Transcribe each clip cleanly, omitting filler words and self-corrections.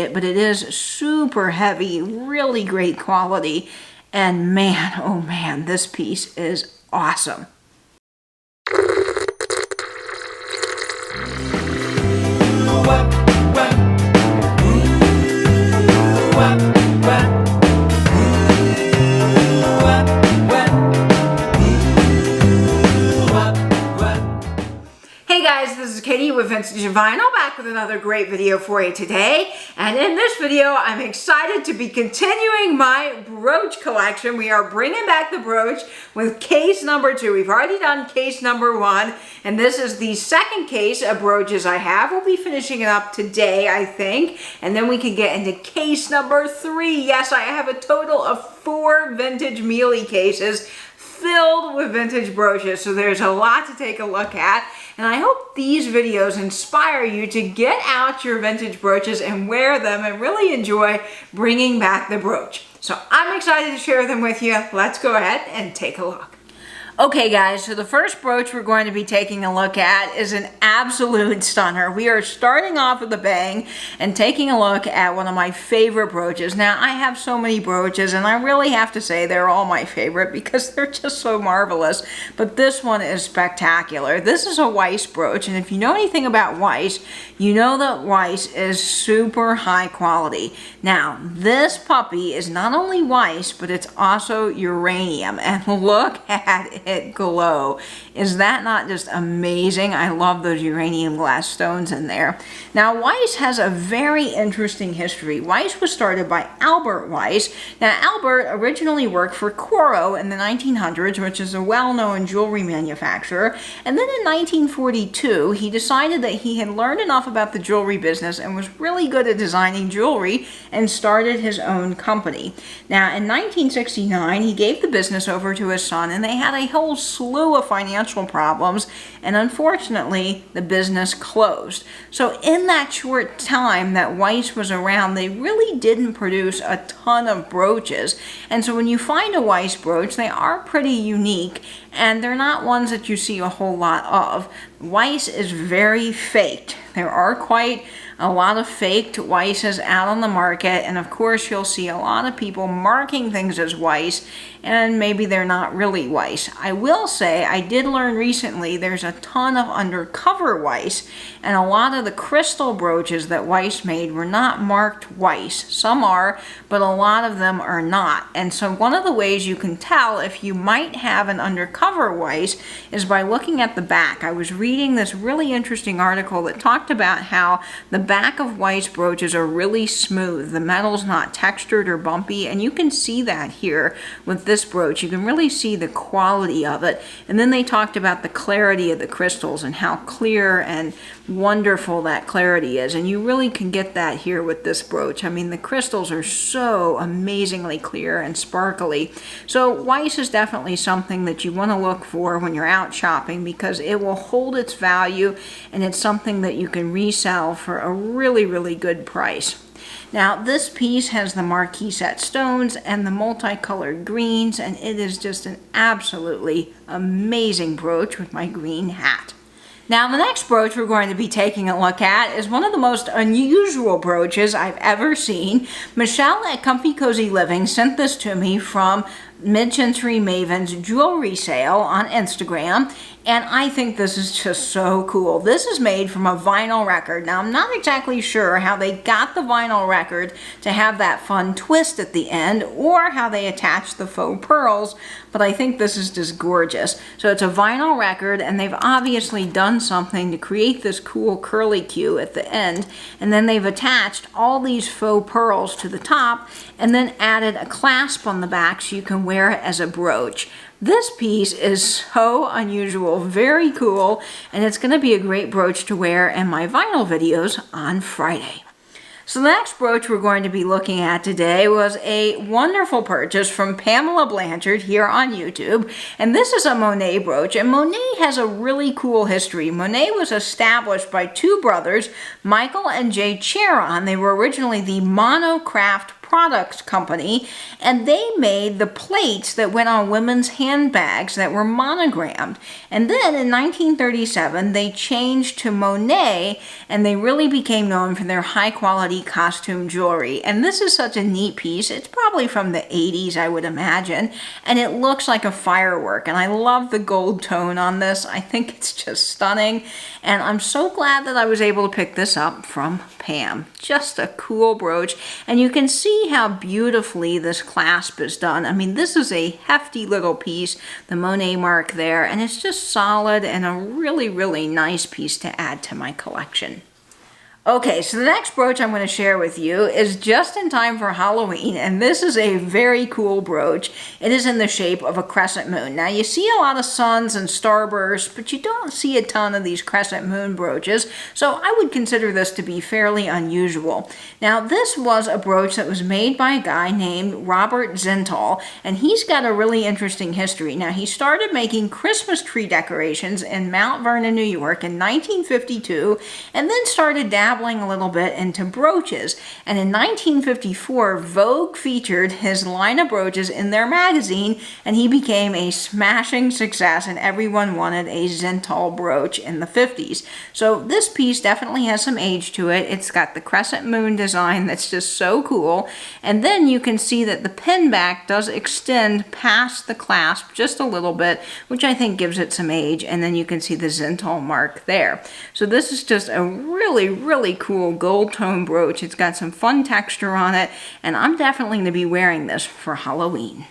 but it is super heavy, really great quality. And man, oh man, this piece is awesome. Hey guys, this is Katie with Vintage and Vinyl, back with another great video for you today. And in this video, I'm excited to be continuing my brooch collection. We are bringing back the brooch with case number 2. We've already done case number 1, and this is the second case of brooches I have. We'll be finishing it up today, I think, and then we can get into case number 3. Yes, I have a total of 4 vintage mealy cases filled with vintage brooches, so there's a lot to take a look at. And I hope these videos inspire you to get out your vintage brooches and wear them and really enjoy bringing back the brooch. So I'm excited to share them with you. Let's go ahead and take a look. Okay guys, so the first brooch we're going to be taking a look at is an absolute stunner. We are starting off with a bang and taking a look at one of my favorite brooches. Now, I have so many brooches and I really have to say they're all my favorite because they're just so marvelous, but this one is spectacular. This is a Weiss brooch, and if you know anything about Weiss, you know that Weiss is super high quality. Now, this puppy is not only Weiss, but it's also uranium, and look at it glow. Is that not just amazing? I love those uranium glass stones in there. Now, Weiss has a very interesting history. Weiss was started by Albert Weiss. Now, Albert originally worked for Coro in the 1900s, which is a well-known jewelry manufacturer, and then in 1942, he decided that he had learned enough about the jewelry business and was really good at designing jewelry and started his own company. Now, in 1969, he gave the business over to his son, and they had a whole slew of financial problems, and unfortunately the business closed. So in that short time that Weiss was around, they really didn't produce a ton of brooches, and so when you find a Weiss brooch, they are pretty unique and they're not ones that you see a whole lot of. Weiss is very faked. There are quite a lot of faked Weisses out on the market, and of course you'll see a lot of people marking things as Weiss, and maybe they're not really Weiss. I will say I did learn recently there's a ton of undercover Weiss, and a lot of the crystal brooches that Weiss made were not marked Weiss. Some are, but a lot of them are not. And so one of the ways you can tell if you might have an undercover Weiss is by looking at the back. I was reading this really interesting article that talked about how the back of Weiss brooches are really smooth. The metal's not textured or bumpy, and you can see that here with this brooch. You can really see the quality of it. And then they talked about the clarity of the crystals and how clear and wonderful that clarity is, and you really can get that here with this brooch. I mean, the crystals are so amazingly clear and sparkly. So Weiss is definitely something that you want to look for when you're out shopping because it will hold its value, and it's something that you can resell for a really, really good price. Now, this piece has the marquee set stones and the multicolored greens, and it is just an absolutely amazing brooch with my green hat. Now, the next brooch we're going to be taking a look at is one of the most unusual brooches I've ever seen. Michelle at Comfy Cozy Living sent this to me from Mid-Century Maven's jewelry sale on Instagram, and I think this is just so cool. This is made from a vinyl record. Now, I'm not exactly sure how they got the vinyl record to have that fun twist at the end or how they attached the faux pearls, but I think this is just gorgeous. So it's a vinyl record, and they've obviously done something to create this cool curly Q at the end, and then they've attached all these faux pearls to the top and then added a clasp on the back so you can wear it as a brooch. This piece is so unusual, very cool, and it's going to be a great brooch to wear in my vinyl videos on Friday. So the next brooch we're going to be looking at today was a wonderful purchase from Pamela Blanchard here on YouTube. And this is a Monet brooch. And Monet has a really cool history. Monet was established by two brothers, Michael and Jay Charon. They were originally the Monocraft products company, and they made the plates that went on women's handbags that were monogrammed. And then in 1937, they changed to Monet, and they really became known for their high-quality costume jewelry. And this is such a neat piece. It's probably from the 80s, I would imagine, and it looks like a firework. And I love the gold tone on this. I think it's just stunning, and I'm so glad that I was able to pick this up from Pam. Just a cool brooch, and you can see how beautifully this clasp is done. I mean, this is a hefty little piece, the Monet mark there, and it's just solid and a really, really nice piece to add to my collection. Okay, so the next brooch I'm going to share with you is just in time for Halloween, and this is a very cool brooch. It is in the shape of a crescent moon. Now, you see a lot of suns and starbursts, but you don't see a ton of these crescent moon brooches, so I would consider this to be fairly unusual. Now, this was a brooch that was made by a guy named Robert Zentall, and he's got a really interesting history. Now, he started making Christmas tree decorations in Mount Vernon, New York in 1952, and then started dabbling a little bit into brooches. And in 1954, Vogue featured his line of brooches in their magazine, and he became a smashing success, and everyone wanted a Zentall brooch in the 50s. So this piece definitely has some age to it. It's got the crescent moon design that's just so cool. And then you can see that the pin back does extend past the clasp just a little bit, which I think gives it some age. And then you can see the Zentall mark there. So this is just a really, really cool gold tone brooch. It's got some fun texture on it, and I'm definitely going to be wearing this for Halloween.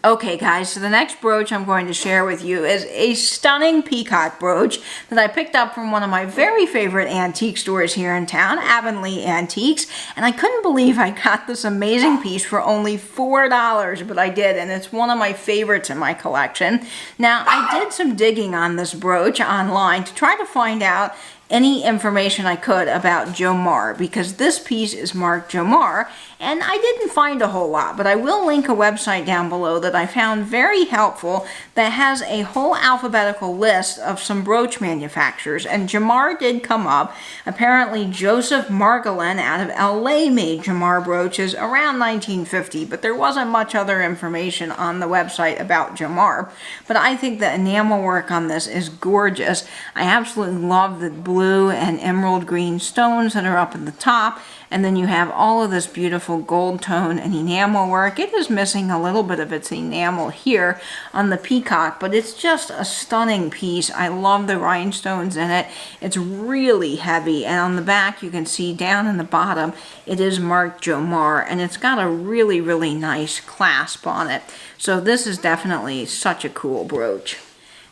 Okay guys, so the next brooch I'm going to share with you is a stunning peacock brooch that I picked up from one of my very favorite antique stores here in town, Avonlea Antiques, and I couldn't believe I got this amazing piece for only $4, but I did, and it's one of my favorites in my collection. Now, I did some digging on this brooch online to try to find out any information I could about Jomar, because this piece is marked Jomar, and I didn't find a whole lot, but I will link a website down below that I found very helpful that has a whole alphabetical list of some brooch manufacturers, and Jomar did come up. Apparently Joseph Margolin out of LA made Jomar brooches around 1950, but there wasn't much other information on the website about Jomar. But I think the enamel work on this is gorgeous. I absolutely love the blue and emerald green stones that are up at the top, and then you have all of this beautiful gold tone and enamel work. It is missing a little bit of its enamel here on the peacock, but it's just a stunning piece. I love the rhinestones in it. It's really heavy, and on the back you can see down in the bottom it is marked Jomar, and it's got a really, really nice clasp on it. So this is definitely such a cool brooch.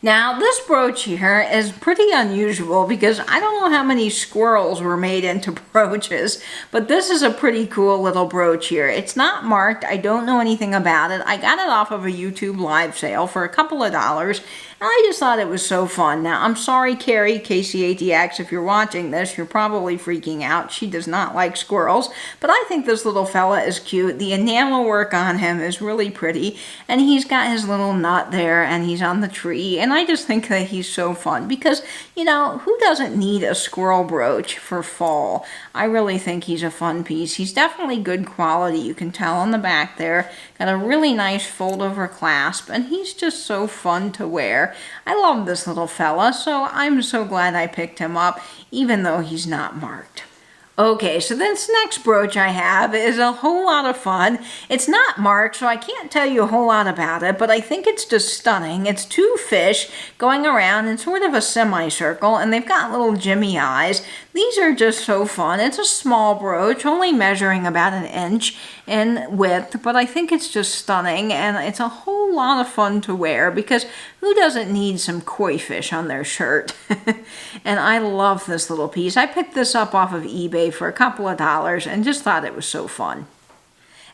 Now, this brooch here is pretty unusual because I don't know how many squirrels were made into brooches, but this is a pretty cool little brooch here. It's not marked. I don't know anything about it. I got it off of a YouTube live sale for a couple of dollars. I just thought it was so fun. Now, I'm sorry, Carrie, KCATX, if you're watching this, you're probably freaking out. She does not like squirrels, but I think this little fella is cute. The enamel work on him is really pretty, and he's got his little nut there, and he's on the tree, and I just think that he's so fun because, you know, who doesn't need a squirrel brooch for fall? I really think he's a fun piece. He's definitely good quality. You can tell on the back there. Got a really nice fold-over clasp, and he's just so fun to wear. I love this little fella, so I'm so glad I picked him up, even though he's not marked. Okay, so this next brooch I have is a whole lot of fun. It's not marked, so I can't tell you a whole lot about it, but I think it's just stunning. It's two fish going around in sort of a semicircle, and they've got little Jimmy eyes. These are just so fun. It's a small brooch, only measuring about 1 inch in width, but I think it's just stunning, and it's a whole lot of fun to wear because who doesn't need some koi fish on their shirt? And I love this little piece. I picked this up off of eBay for a couple of dollars and just thought it was so fun.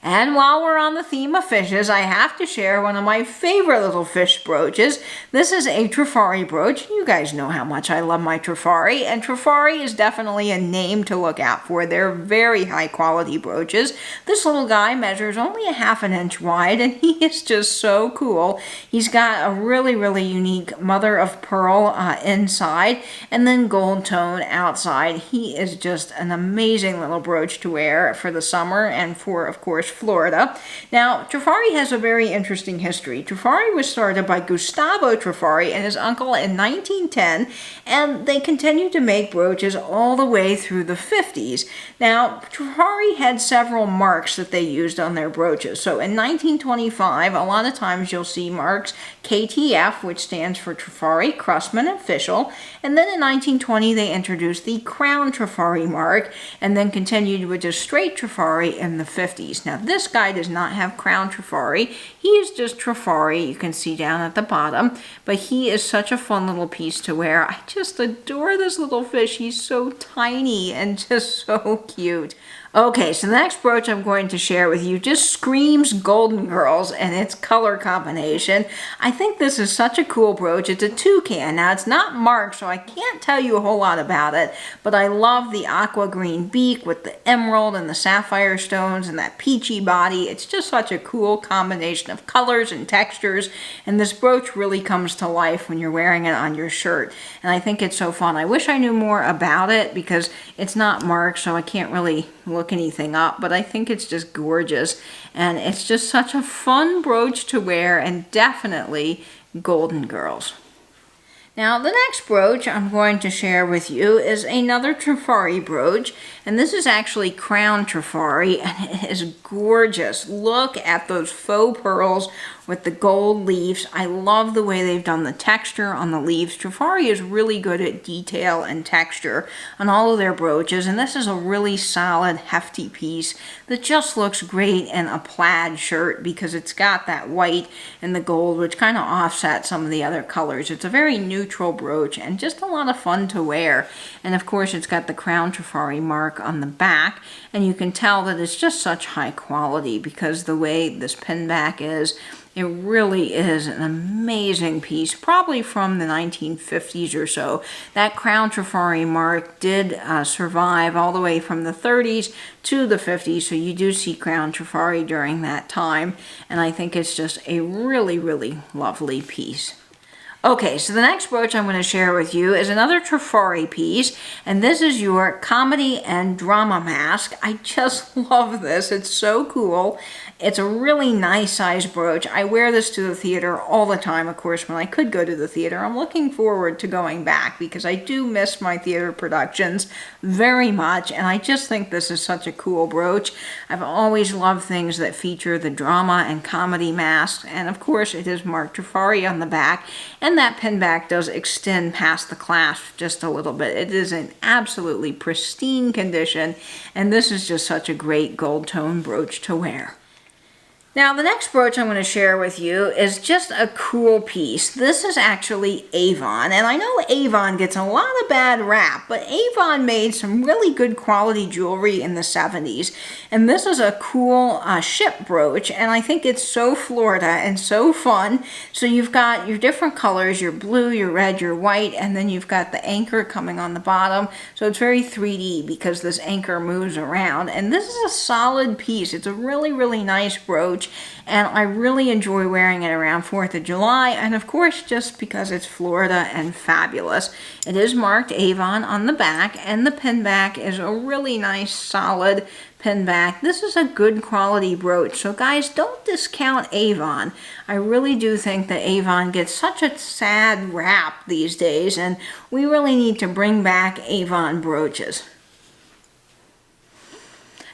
And while we're on the theme of fishes, I have to share one of my favorite little fish brooches. This is a Trefari brooch. You guys know how much I love my Trefari, and Trefari is definitely a name to look out for. They're very high quality brooches. This little guy measures only a ½ an inch wide, and he is just so cool. He's got a really, really unique mother of pearl inside, and then gold tone outside. He is just an amazing little brooch to wear for the summer and for, of course, Florida. Now, Trefari has a very interesting history. Trefari was started by Gustavo Trefari and his uncle in 1910, and they continued to make brooches all the way through the 50s. Now, Trefari had several marks that they used on their brooches. So in 1925, a lot of times you'll see marks KTF, which stands for Trefari, Crustman, and Fischl. And then in 1920, they introduced the Crown Trefari mark, and then continued with just straight Trefari in the 50s. Now, this guy does not have Crown Trefari. He is just Trefari, you can see down at the bottom, but he is such a fun little piece to wear. I just adore this little fish. He's so tiny and just so cute. Okay, so the next brooch I'm going to share with you just screams Golden Girls and its color combination. I think this is such a cool brooch. It's a toucan. Now, it's not marked, so I can't tell you a whole lot about it, but I love the aqua green beak with the emerald and the sapphire stones and that peachy body. It's just such a cool combination of colors and textures, and this brooch really comes to life when you're wearing it on your shirt, and I think it's so fun. I wish I knew more about it because it's not marked, so I can't really look anything up, but I think it's just gorgeous, and it's just such a fun brooch to wear, and definitely Golden Girls. Now, the next brooch I'm going to share with you is another Trefari brooch, and this is actually Crown Trefari, and it is gorgeous. Look at those faux pearls with the gold leaves. I love the way they've done the texture on the leaves. Trefari is really good at detail and texture on all of their brooches, and this is a really solid, hefty piece that just looks great in a plaid shirt because it's got that white and the gold, which kind of offsets some of the other colors. It's a very neutral brooch and just a lot of fun to wear. And of course, it's got the Crown Trefari mark on the back, and you can tell that it's just such high quality because the way this pin back is, it really is an amazing piece, probably from the 1950s or so. That Crown Trefari mark did survive all the way from the 30s to the 50s, so you do see Crown Trefari during that time, and I think it's just a really, really lovely piece. Okay, so the next brooch I'm going to share with you is another Trefari piece, and this is your comedy and drama mask. I just love this. It's so cool. It's a really nice size brooch. I wear this to the theater all the time, of course, when I could go to the theater. I'm looking forward to going back because I do miss my theater productions very much, and I just think this is such a cool brooch. I've always loved things that feature the drama and comedy masks, and of course it is marked Trefari on the back, and that pin back does extend past the clasp just a little bit. It is in absolutely pristine condition, and this is just such a great gold tone brooch to wear. Now, the next brooch I'm going to share with you is just a cool piece. This is actually Avon, and I know Avon gets a lot of bad rap, but Avon made some really good quality jewelry in the 70s, and this is a cool ship brooch, and I think it's so Florida and so fun. So you've got your different colors, your blue, your red, your white, and then you've got the anchor coming on the bottom, so it's very 3D because this anchor moves around, and this is a solid piece. It's a really, really nice brooch, and I really enjoy wearing it around 4th of July, and of course just because it's Florida and fabulous. It is marked Avon on the back, and the pin back is a really nice solid pin back. This is a good quality brooch, so guys, don't discount Avon. I really do think that Avon gets such a sad rap these days, and we really need to bring back Avon brooches.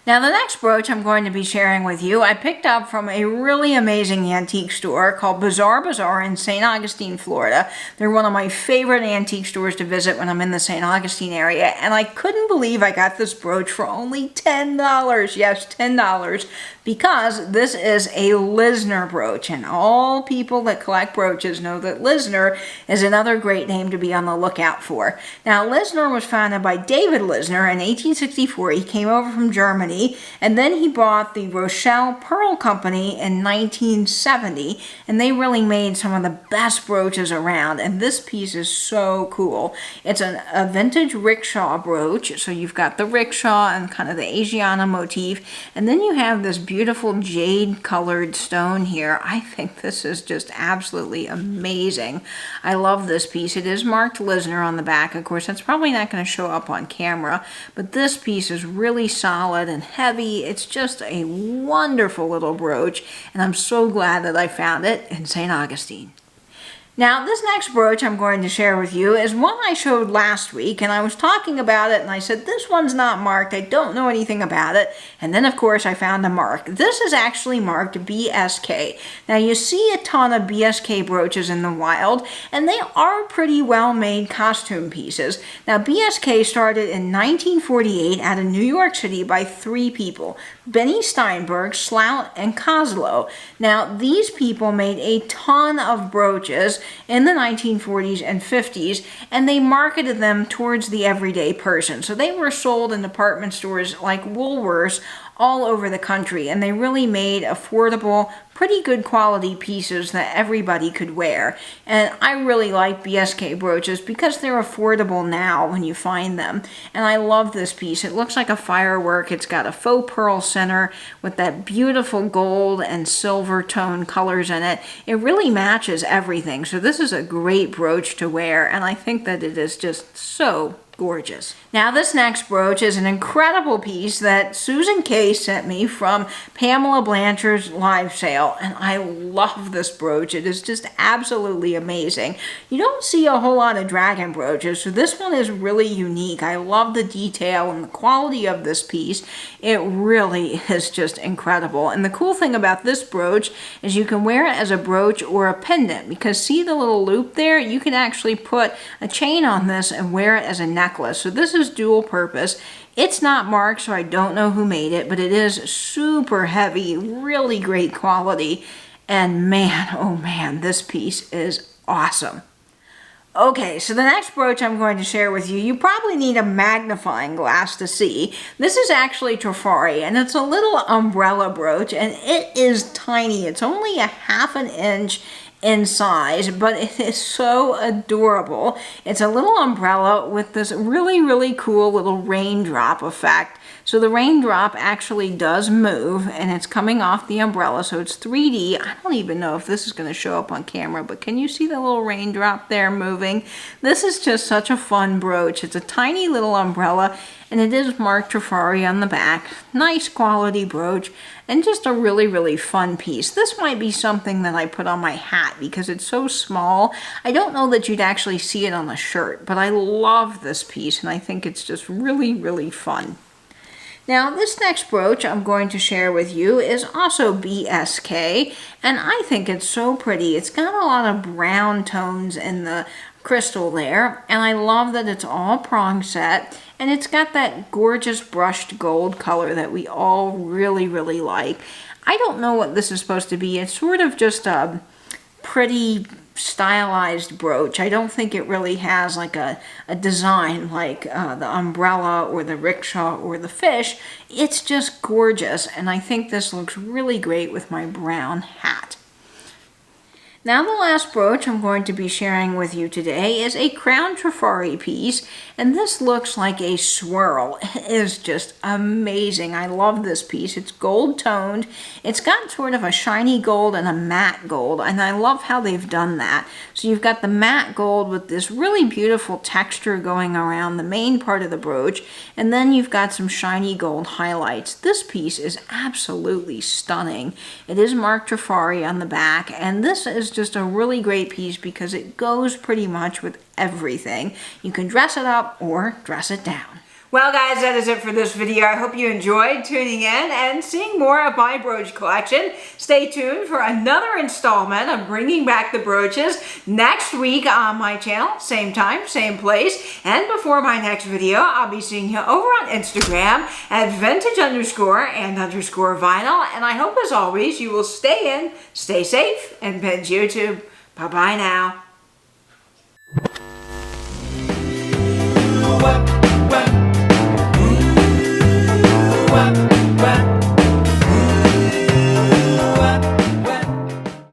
Now, the next brooch I'm going to be sharing with you, I picked up from a really amazing antique store called Bazaar in St. Augustine, Florida. They're one of my favorite antique stores to visit when I'm in the St. Augustine area, and I couldn't believe I got this brooch for only $10. Yes, $10. Because this is a Lisner brooch, and all people that collect brooches know that Lisner is another great name to be on the lookout for. Now, Lisner was founded by David Lisner in 1864. He came over from Germany Company, and then he bought the Rochelle Pearl Company in 1970, and they really made some of the best brooches around, and this piece is so cool. It's a vintage rickshaw brooch, so you've got the rickshaw and kind of the Asiana motif, and then you have this beautiful jade colored stone here. I think this is just absolutely amazing. I love this piece. It is marked Lisner on the back. Of course, that's probably not going to show up on camera, but this piece is really solid and heavy. It's just a wonderful little brooch, and I'm so glad that I found it in St. Augustine. Now, this next brooch I'm going to share with you is one I showed last week, and I was talking about it, and I said, this one's not marked, I don't know anything about it, and then of course I found a mark. This is actually marked BSK. Now, you see a ton of BSK brooches in the wild, and they are pretty well-made costume pieces. Now, BSK started in 1948 out of New York City by 3 people, Benny Steinberg, Slout, and Koslow. Now, these people made a ton of brooches in the 1940s and 50s, and they marketed them towards the everyday person. So they were sold in department stores like Woolworths all over the country, and they really made affordable, pretty good quality pieces that everybody could wear. And I really like BSK brooches because they're affordable now when you find them. And I love this piece. It looks like a firework. It's got a faux pearl center with that beautiful gold and silver tone colors in it. It really matches everything. So this is a great brooch to wear, and I think that it is just so gorgeous. Now, this next brooch is an incredible piece that Susan Kay sent me from Pamela Blanchard's live sale, and I love this brooch. It is just absolutely amazing. You don't see a whole lot of dragon brooches, so this one is really unique. I love the detail and the quality of this piece. It really is just incredible. And the cool thing about this brooch is you can wear it as a brooch or a pendant, because see the little loop there? You can actually put a chain on this and wear it as a necklace. So this is dual purpose. It's not marked, so I don't know who made it, but it is super heavy, really great quality. And man, oh man, this piece is awesome. Okay, so the next brooch I'm going to share with you, you probably need a magnifying glass to see. This is actually Trefari, and it's a little umbrella brooch, and it is tiny. It's only a ½ an inch in size, but it is so adorable. It's a little umbrella with this really, really cool little raindrop effect. So the raindrop actually does move, and it's coming off the umbrella, so it's 3D. I don't even know if this is going to show up on camera, but can you see the little raindrop there moving? This is just such a fun brooch. It's a tiny little umbrella, and it is marked Trefari on the back. Nice quality brooch, and just a really, really fun piece. This might be something that I put on my hat because it's so small. I don't know that you'd actually see it on a shirt, but I love this piece, and I think it's just really, really fun. Now, this next brooch I'm going to share with you is also BSK, and I think it's so pretty. It's got a lot of brown tones in the crystal there, and I love that it's all prong set, and it's got that gorgeous brushed gold color that we all really, really like. I don't know what this is supposed to be. It's sort of just a pretty stylized brooch. I don't think it really has like a design like the umbrella or the rickshaw or the fish. It's just gorgeous, and I think this looks really great with my brown hat. Now, the last brooch I'm going to be sharing with you today is a crown Trefari piece, and this looks like a swirl. It is just amazing. I love this piece. It's gold toned. It's got sort of a shiny gold and a matte gold, and I love how they've done that. So you've got the matte gold with this really beautiful texture going around the main part of the brooch, and then you've got some shiny gold highlights. This piece is absolutely stunning. It is marked Trefari on the back, and this is just a really great piece because it goes pretty much with everything. You can dress it up or dress it down. Well, guys, that is it for this video. I hope you enjoyed tuning in and seeing more of my brooch collection. Stay tuned for another installment of bringing back the brooches next week on my channel. Same time, same place. And before my next video, I'll be seeing you over on Instagram at vintage_and_vinyl. And I hope, as always, you will stay in, stay safe, and binge YouTube. Bye-bye now.